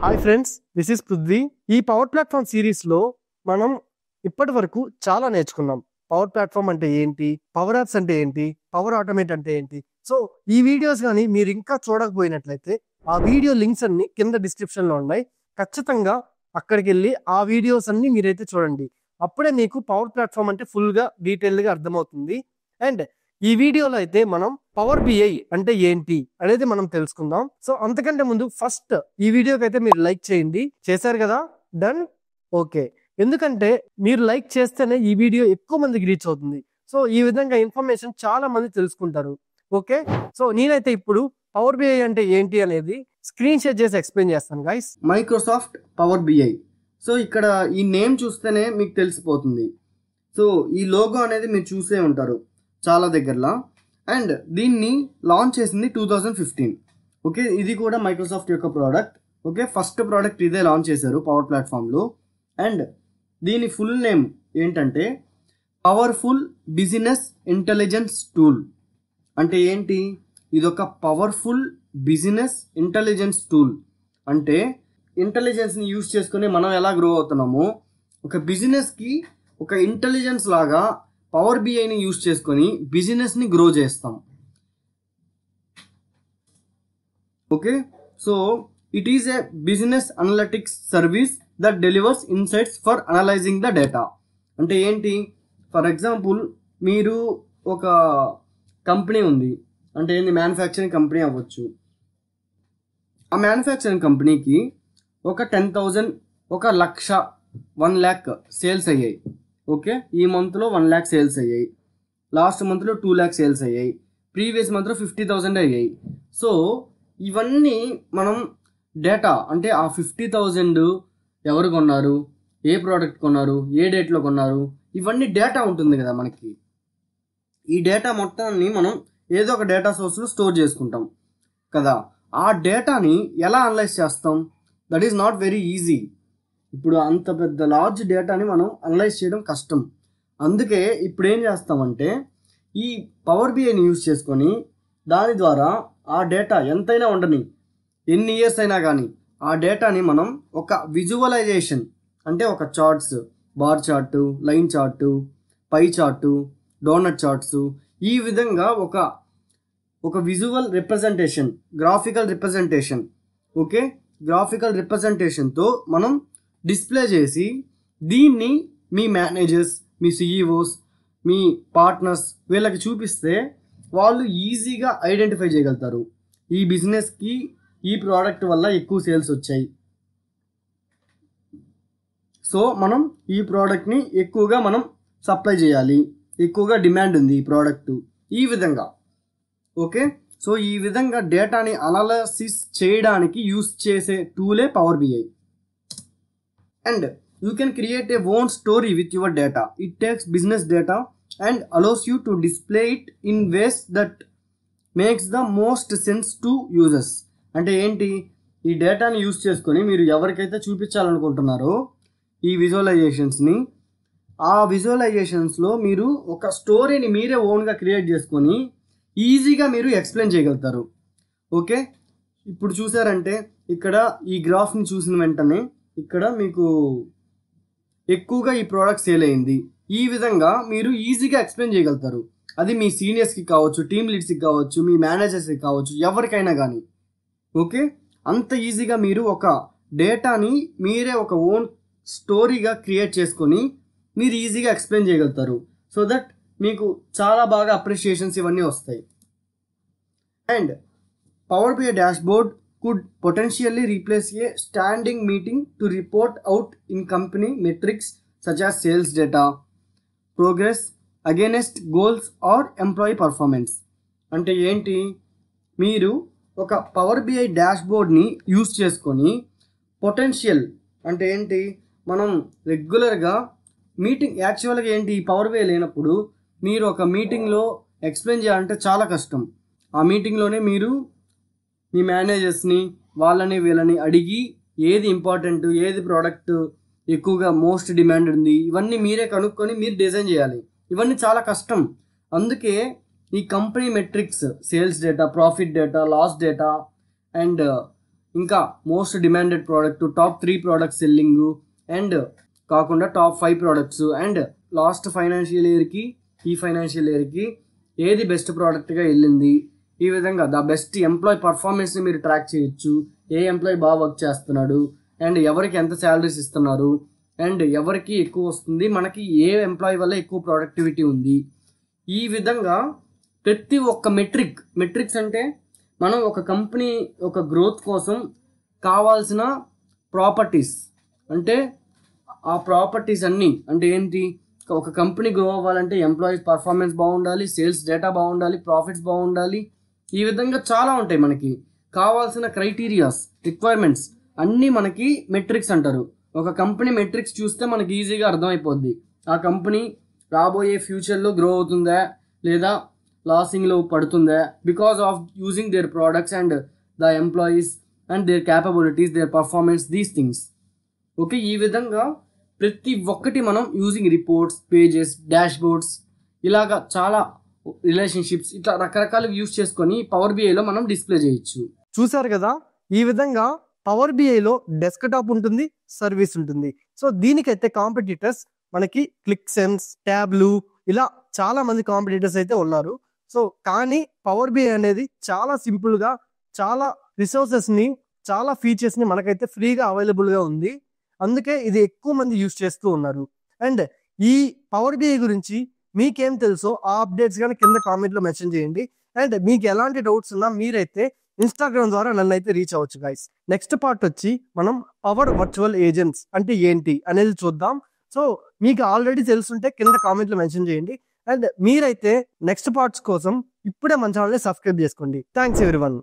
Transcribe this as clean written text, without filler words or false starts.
Hi friends, this is Prithvi. ఈ power platform సిరీస్లో మనం ఇప్పటి వరకు చాలా నేర్చుకున్నాం. పవర్ ప్లాట్ఫామ్ అంటే ఏంటి, పవర్ యాప్స్ అంటే ఏంటి, పవర్ ఆటోమేట్ అంటే ఏంటి. సో ఈ వీడియోస్ కానీ మీరు ఇంకా చూడకపోయినట్లయితే ఆ వీడియో లింక్స్ అన్ని కింద డిస్క్రిప్షన్లో ఉన్నాయి. ఖచ్చితంగా అక్కడికి వెళ్ళి ఆ వీడియోస్ అన్ని మీరైతే చూడండి. అప్పుడే మీకు పవర్ ప్లాట్ఫామ్ అంటే ఫుల్గా డీటెయిల్గా అర్థమవుతుంది. అండ్ ఈ వీడియోలో అయితే మనం పవర్ బిఐ అంటే ఏంటి అనేది మనం తెలుసుకుందాం. సో అంతకంటే ముందు ఫస్ట్ ఈ వీడియోకి అయితే మీరు లైక్ చేయండి. చేశారు కదా, డన్, ఓకే. ఎందుకంటే మీరు లైక్ చేస్తేనే ఈ వీడియో ఎక్కువ మందికి రీచ్ అవుతుంది. సో ఈ విధంగా ఇన్ఫర్మేషన్ చాలా మంది తెలుసుకుంటారు. ఓకే, సో నేనైతే ఇప్పుడు పవర్ బిఐ అంటే ఏంటి అనేది స్క్రీన్ షేర్ చేసి ఎక్స్ప్లెయిన్ చేస్తాను guys. Microsoft power BI. So ఇక్కడ ఈ నేమ్ చూస్తేనే మీకు తెలిసిపోతుంది. సో ఈ లోగో అనేది మీరు చూసే ఉంటారు చాలా దగ్గరలో. అండ్ దీన్ని లాంచ్ చేసింది 2015. ఓకే, ఇది కూడా మైక్రోసాఫ్ట్ యొక్క ప్రోడక్ట్. ఓకే, ఫస్ట్ ప్రోడక్ట్ ఇదే లాంచ్ చేశారు పవర్ ప్లాట్ఫామ్లో. అండ్ దీని ఫుల్ నేమ్ ఏంటంటే పవర్ఫుల్ బిజినెస్ ఇంటెలిజెన్స్ టూల్. అంటే ఏంటి, ఇదొక పవర్ఫుల్ బిజినెస్ ఇంటెలిజెన్స్ టూల్. అంటే ఇంటెలిజెన్స్ని యూజ్ చేసుకుని మనం ఎలా గ్రో అవుతున్నామో, ఒక బిజినెస్కి ఒక ఇంటెలిజెన్స్ లాగా పవర్ బిఐని యూజ్ చేసుకొని బిజినెస్ని గ్రో చేస్తాం. Okay, so it is a business analytics service that delivers insights for analysing the data. అంటే ఏంటి, ఫర్ ఎగ్జాంపుల్ మీరు ఒక కంపెనీ ఉంది, అంటే ఏంటి, మ్యానుఫ్యాక్చరింగ్ కంపెనీ అవ్వచ్చు. ఆ మ్యానుఫ్యాక్చరింగ్ కంపెనీకి ఒక 10,000, 1,00,000, 1,00,000 సేల్స్ అయ్యాయి. ఓకే, ఈ మంత్లో 1,00,000 సేల్స్ అయ్యాయి, లాస్ట్ మంత్లో 2,00,000 సేల్స్ అయ్యాయి, ప్రీవియస్ మంత్లో 50,000 అయ్యాయి. సో ఇవన్నీ మనం డేటా, అంటే ఆ 50,000 ఎవరు కొన్నారు, ఏ ప్రోడక్ట్ కొన్నారు, ఏ డేట్లో కొన్నారు, ఇవన్నీ డేటా ఉంటుంది కదా మనకి. ఈ డేటా మొత్తాన్ని మనం ఏదో ఒక డేటా సోర్స్లో స్టోర్ చేసుకుంటాం కదా. ఆ డేటాని ఎలా అనలైజ్ చేస్తాం, that is not very easy. ఇప్పుడు అంత పెద్ద లార్జ్ డేటాని మనం అనలైజ్ చేయడం కష్టం. అందుకే ఇప్పుడు ఏం చేస్తామంటే ఈ పవర్ బిఐని యూజ్ చేసుకొని దాని ద్వారా ఆ డేటా ఎంతైనా ఉండని, ఎన్ని ఇయర్స్ అయినా కానీ ఆ డేటాని మనం ఒక విజువలైజేషన్, అంటే ఒక charts, bar chart, line chart, pie chart, donut charts, ఈ విధంగా ఒక visual representation, graphical representation, okay, graphical రిప్రజెంటేషన్తో మనం డిస్ప్లే చేసి దీన్ని మీ మేనేజర్స్, మీ సిఈఓస్, మీ పార్ట్నర్స్ వీళ్ళకి చూపిస్తే వాళ్ళు ఈజీగా ఐడెంటిఫై చేయగలుగుతారు, ఈ బిజినెస్కి ఈ ప్రోడక్ట్ వల్ల ఎక్కువ సేల్స్ వచ్చాయి, సో మనం ఈ ప్రోడక్ట్ని ఎక్కువగా మనం సప్లై చేయాలి, ఎక్కువగా డిమాండ్ ఉంది ఈ ప్రోడక్ట్, ఈ విధంగా. ఓకే, సో ఈ విధంగా డేటాని అనాలసిస్ చేయడానికి యూస్ చేసే టూలే power BI. And you can create a own story with your data. It takes business data and allows you to display it in ways that makes the most sense to users. అంటే ఏంటి, ఈ డేటాని use చేసుకొని మీరు ఎవరికైతే చూపించాలనుకుంటున్నారో ఈ విజువలైజేషన్స్ని, ఆ విజువలైజేషన్స్లో మీరు ఒక స్టోరీని మీరే ఓన్గా క్రియేట్ చేసుకొని ఈజీగా మీరు ఎక్స్ప్లెయిన్ చేయగలుగుతారు. ఓకే, ఇప్పుడు చూసారంటే ఇక్కడ ఈ గ్రాఫ్ని చూసిన వెంటనే ఇక్కడ మీకు ఎక్కువగా ఈ ప్రోడక్ట్ సేల్ అయింది, ఈ విధంగా మీరు ఈజీగా ఎక్స్ప్లెయిన్ చేయగలుగుతారు. అది మీ సీనియర్స్కి కావచ్చు, టీమ్ లీడ్స్కి కావచ్చు, మీ మేనేజర్స్కి కావచ్చు, ఎవరికైనా కానీ. ఓకే, అంత ఈజీగా మీరు ఒక డేటాని మీరే ఒక ఓన్ స్టోరీగా క్రియేట్ చేసుకొని మీరు ఈజీగా ఎక్స్ప్లెయిన్ చేయగలుగుతారు. సో దట్ మీకు చాలా బాగా అప్రిషియేషన్స్ ఇవన్నీ వస్తాయి. And power BI dashboard could potentially replace a standing meeting to report out in company metrics such as sales data, progress against goals or employee performance. అంటే ఏంటి, మీరు ఒక పవర్ బిఐ డాష్బోర్డ్ని యూజ్ చేసుకొని పొటెన్షియల్, అంటే ఏంటి, మనం రెగ్యులర్గా మీటింగ్, యాక్చువల్గా ఏంటి, ఈ పవర్ బిఐ లేనప్పుడు మీరు ఒక మీటింగ్లో ఎక్స్ప్లెయిన్ చేయాలంటే చాలా కష్టం. ఆ మీటింగ్లోనే మీరు మీ మేనేజర్స్ని, వాళ్ళని వీళ్ళని అడిగి ఏది ఇంపార్టెంట్, ఏది ప్రోడక్ట్ ఎక్కువగా మోస్ట్ డిమాండ్ ఉంది, ఇవన్నీ మీరే కనుక్కొని మీరు డిజైన్ చేయాలి. ఇవన్నీ చాలా కష్టం. అందుకే ఈ company metrics, sales data, profit data, loss data and ఇంకా most demanded product, top 3 products selling, and కాకుండా top 5 products, and last financial ఇయర్కి ఈ ఫైనాన్షియల్ ఇయర్కి ఏది బెస్ట్ ప్రోడక్ట్గా వెళ్ళింది. ఈ విధంగా ద బెస్ట్ ఎంప్లాయ్ పర్ఫార్మెన్స్ని మీరు ట్రాక్ చేయొచ్చు. ఏ ఎంప్లాయ్ బాగా వర్క్ చేస్తున్నాడు, అండ్ ఎవరికి ఎంత శాలరీస్ ఇస్తున్నారు, అండ్ ఎవరికి ఎక్కువ వస్తుంది, మనకి ఏ ఎంప్లాయ్ వల్ల ఎక్కువ ప్రొడక్టివిటీ ఉంది. ఈ విధంగా ప్రతి ఒక్క మెట్రిక్స్ అంటే మనం ఒక కంపెనీ ఒక గ్రోత్ కోసం కావాల్సిన ప్రాపర్టీస్, అంటే ఆ ప్రాపర్టీస్ అన్నీ అంటే ఏంటి, ఒక కంపెనీ గ్రో అవ్వాలంటే ఎంప్లాయీస్ పర్ఫార్మెన్స్ బాగుండాలి, సేల్స్ డేటా బాగుండాలి, ప్రాఫిట్స్ బాగుండాలి. ఈ విధంగా చాలా ఉంటాయి మనకి కావాల్సిన క్రైటీరియాస్, రిక్వైర్మెంట్స్ అన్నీ మనకి మెట్రిక్స్ అంటారు. ఒక కంపెనీ మెట్రిక్స్ చూస్తే మనకి ఈజీగా అర్థమైపోద్ది ఆ కంపెనీ రాబోయే ఫ్యూచర్లో గ్రో అవుతుందా లేదా లాసింగ్లో పడుతుందా, because of using their products and the employees and their capabilities, their performance, these things. Okay, ఈ విధంగా ప్రతి ఒక్కటి మనం using reports, pages, dashboards, ఇలాగా చాలా రిలేషన్షిప్స్, ఇట్లా రకరకాలు యూజ్ చేసుకొని పవర్ బిఐలో మనం డిస్ప్లే చేయొచ్చు. చూసారు కదా, ఈ విధంగా పవర్ బిఐలో డెస్క్టాప్ ఉంటుంది, సర్వీస్ ఉంటుంది. సో దీనికైతే కాంపిటీటర్స్ మనకి క్లిక్ సెన్స్, ట్యాబ్లు, ఇలా చాలా మంది కాంపిటీటర్స్ అయితే ఉన్నారు. సో కానీ పవర్ బిఐ అనేది చాలా సింపుల్ గా, చాలా రిసోర్సెస్ ని, చాలా ఫీచర్స్ ని మనకైతే ఫ్రీగా అవైలబుల్ గా ఉంది. అందుకే ఇది ఎక్కువ మంది యూజ్ చేస్తూ ఉన్నారు. అండ్ ఈ పవర్ బిఐ గురించి మీకేం తెలుసో ఆ అప్డేట్స్ కానీ కింద కామెంట్ లో మెన్షన్ చేయండి. అండ్ మీకు ఎలాంటి డౌట్స్ ఉన్నా మీరైతే ఇన్స్టాగ్రామ్ ద్వారా నన్ను అయితే రీచ్ అవ్వచ్చు గైస్. నెక్స్ట్ పార్ట్ వచ్చి మనం పవర్ వర్చువల్ ఏజెంట్స్ అంటే ఏంటి అనేది చూద్దాం. సో మీకు ఆల్రెడీ తెలుసుంటే కింద కామెంట్ లో మెన్షన్ చేయండి. అండ్ మీరైతే నెక్స్ట్ పార్ట్స్ కోసం ఇప్పుడే మన ఛానల్ని సబ్స్క్రైబ్ చేసుకోండి. Thanks everyone.